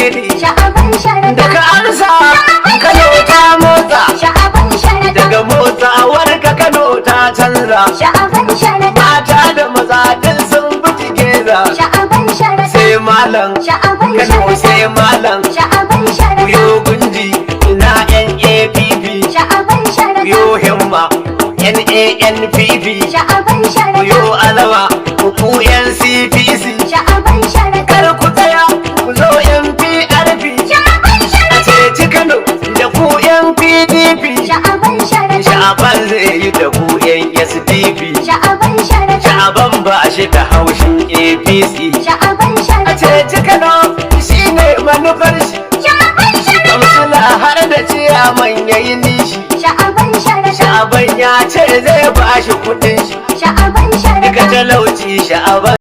alheri sha'aban sharaɗa daga arsa Kano ta motsa sha'aban sharaɗa daga motsawar ka Kano ta canza sha'aban sharaɗa mata da maza din sun buci geza sha'aban sharaɗa sai malam sha'aban Kano sharaɗa sai malam sha'aban sharaɗa yo gunji ina NAPP sha'aban sharaɗa yo himma NANPP sha'aban sharaɗa yo alama ku NCPC sha'aban sharaɗa kar ku tsaya ku zo NPRP sha'aban a sharaɗa ceci Kano da ku NPDP sha'aban sharaɗa sha'aban zai yi da ku SDP sha'aban sharaɗa sha'aban ba shi da haushin APC sha'aban a sharaɗa ceci Kano shine manufar shi sha'aban sharaɗa kamsila har da ciyaman yayi nishi sha'aban sharaɗa sha'aban ya ce zai ba shi kudin shi sha'aban sharaɗa daga talauci sha'aban